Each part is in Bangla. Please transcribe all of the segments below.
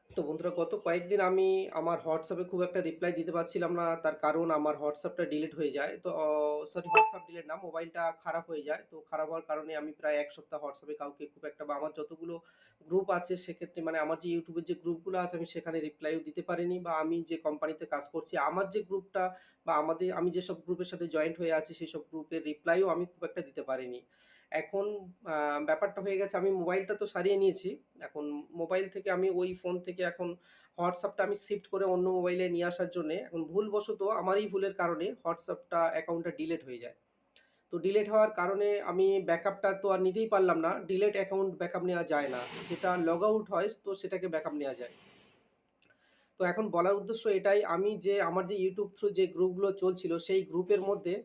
তো বন্ধুরা গত কয়েকদিন আমি আমার হোয়াটসঅ্যাপে খুব একটা রিপ্লাই দিতে পারছিলাম না। তার কারণ আমার হোয়াটসঅ্যাপটা ডিলিট হয়ে যায়। তো সরি হোয়াটসঅ্যাপ ডিলিট না, মোবাইলটা খারাপ হয়ে যায়। তো খারাপ হওয়ার কারণে আমি প্রায় ১ সপ্তাহ হোয়াটসঅ্যাপে কাউকে খুব একটা বা আমার যতগুলো গ্রুপ আছে সেক্ষেত্রে মানে আমার যে YouTube এর যে গ্রুপগুলো আছে আমি সেখানে রিপ্লাইও দিতে পারিনি বা আমি যে কোম্পানিতে কাজ করছি আমার যে গ্রুপটা বা আমি যেসব গ্রুপের সাথে জয়েন্ট হয়ে আছি সেসব গ্রুপের রিপ্লাইও আমি খুব একটা দিতে পারিনি। এখন আ ব্যাপারটা হয়ে গেছে আমি মোবাইলটা তো সারিয়ে নিয়েছি। এখন মোবাইল থেকে আমি ওই ফোন থেকে এখন হোয়াটসঅ্যাপটা আমি শিফট করে অন্য মোবাইলে নিয়ে আসার জন্যে এখন ভুলবশত আমারই ভুলের কারণে হোয়াটসঅ্যাপটা অ্যাকাউন্টটা ডিলিট হয়ে যায়। তো ডিলিট হওয়ার কারণে আমি ব্যাকআপটা তো আর নিতেই পারলাম না। ডিলিট অ্যাকাউন্ট ব্যাকআপ নেওয়া যায় না। যেটা লগ আউট হয় তো সেটাকে ব্যাকআপ নেওয়া যায়। তো এখন বলার উদ্দেশ্য এটাই আমি যে আমার যে YouTube থ্রু যে গ্রুপগুলো চলছিল সেই গ্রুপের মধ্যে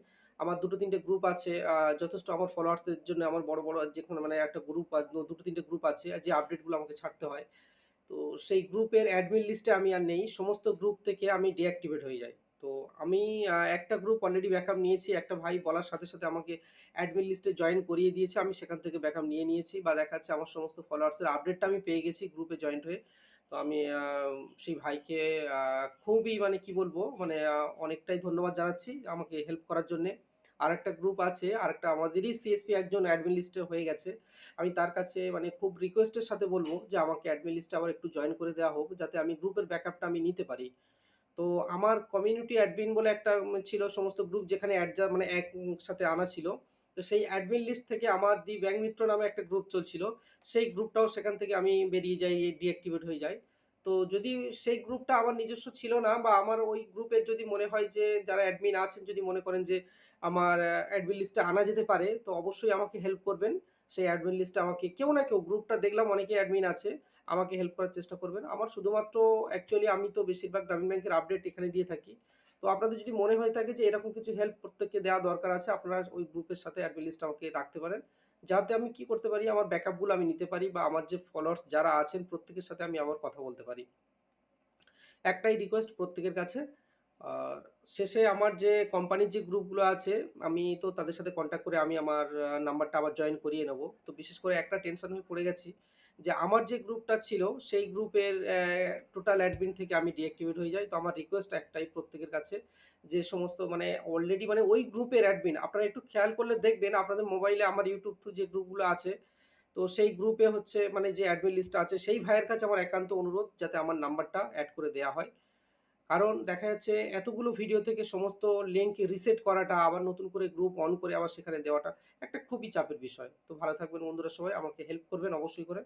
আমার ২ ৩ টে গ্রুপ আছে। যথেষ্ট আমার ফলোয়ার্সদের জন্য আমার বড় যেকোনো মানে একটা গ্রুপ ২ ৩ টে গ্রুপ আছে যে আপডেটগুলো আমাকে ছাড়তে হয়। তো সেই গ্রুপের অ্যাডমিন লিস্টে আমি আর নেই। সমস্ত গ্রুপ থেকে আমি ডিঅ্যাক্টিভেট হয়ে যাই। তো আমি একটা গ্রুপ অলরেডি ব্যাকআপ নিয়েছি। একটা ভাই বলার সাথে আমাকে অ্যাডমিন লিস্টে জয়েন করিয়ে দিয়েছে। আমি সেখান থেকে ব্যাকআপ নিয়ে নিয়েছি বা দেখা যাচ্ছে আমার সমস্ত ফলোয়ার্সের আপডেটটা আমি পেয়ে গেছি গ্রুপে জয়েন্ট হয়ে। তো আমি সেই ভাইকে আ খুবই মানে কি বলবো মানে অনেকটাই ধন্যবাদ জানাচ্ছি আমাকে হেল্প করার জন্যে। আরেকটা গ্রুপ আছে, আরেকটা আমাদেরই সিএসপি একজন অ্যাডমিন লিস্টে হয়ে গেছে। আমি তার কাছে মানে খুব রিকোয়েস্টের সাথে বলব যে আমাকে অ্যাডমিন লিস্টে আবার একটু জয়েন করে দেওয়া হোক যাতে আমি গ্রুপের ব্যাকআপটা আমি নিতে পারি। তো আমার কমিউনিটি অ্যাডমিন বলে একটা ছিল সমস্ত গ্রুপ যেখানে মানে একসাথে আনা ছিল। তো সেই অ্যাডমিন লিস্ট থেকে আমার দি ব্যাংক মিত্র নামে একটা গ্রুপ চলছিল। সেই গ্রুপটাও সেখান থেকে আমি বেরিয়ে যাই, ডিঅ্যাক্টিভেট হয়ে যায়। তো যদি সেই গ্রুপটা আমার নিজস্ব ছিল না বা আমার ওই গ্রুপের যদি মনে হয় যে যারা অ্যাডমিন আছেন যদি মনে করেন যে আমার অ্যাডমিন লিস্টে আনা যেতে পারে তো অবশ্যই আমাকে হেল্প করবেন। সেই অ্যাডমিন লিস্টে আমাকে কেউ না কেউ গ্রুপটা দেখলাম অনেকেই অ্যাডমিন আছে। আমাকে হেল্প করার চেষ্টা করবেন। আমার শুধুমাত্র অ্যাকচুয়ালি আমি তো বেশিরভাগ গ্রামীণ ব্যাংকের আপডেট এখানে দিয়ে থাকি। তো আপনাদের যদি মনে হয়ে থাকে যে এরকম কিছু হেল্প প্রত্যেককে দেওয়া দরকার আছে, আপনারা ওই গ্রুপের সাথে অ্যাডমিন লিস্টে আমাকে রাখতে পারেন। যাতে আমি কি করতে পারি আমার ব্যাকআপ গুলো আমি নিতে পারি বা আমার যে ফলোয়ার্স যারা আছেন প্রত্যেকের সাথে আমি আবার কথা বলতে পারি। একটাই রিকোয়েস্ট প্রত্যেকের কাছে। আর শেষে আমার যে কোম্পানির যে গ্রুপগুলো আছে, আমি তো তাদের সাথে কনট্যাক্ট করে আমি আমার নাম্বারটা আবার জয়েন করিয়ে নেব। তো বিশেষ করে একটা টেনশন হয়ে পড়ে গেছি যে, আমার যে গ্রুপটা ছিল, সেই গ্রুপের টোটাল অ্যাডমিন থেকে আমি ডিঅ্যাক্টিভেট হয়ে যাই। তো আমার রিকোয়েস্ট একটাই প্রত্যেকের কাছে যে সমস্ত মানে অলরেডি মানে ওই গ্রুপের অ্যাডমিন আপনারা একটু খেয়াল করলে দেখবেন আপনাদের মোবাইলে আমার YouTube থ্রু যে গ্রুপগুলো আছে, তো সেই গ্রুপে হচ্ছে মানে যে অ্যাডমিন লিস্টটা আছে, সেই ভাইয়ের কাছে আমার একান্ত অনুরোধ যাতে আমার নাম্বারটা এড করে দেয়া হয়। কারণ দেখা যাচ্ছে এতগুলো ভিডিও থেকে সমস্ত লিঙ্ক রিসেট করাটা, আবার নতুন করে গ্রুপ অন করে আবার সেখানে দেওয়াটা একটা খুবই চাপের বিষয়। তো ভালো থাকবেন বন্ধুরা সবাই। আমাকে হেল্প করবেন অবশ্যই করে।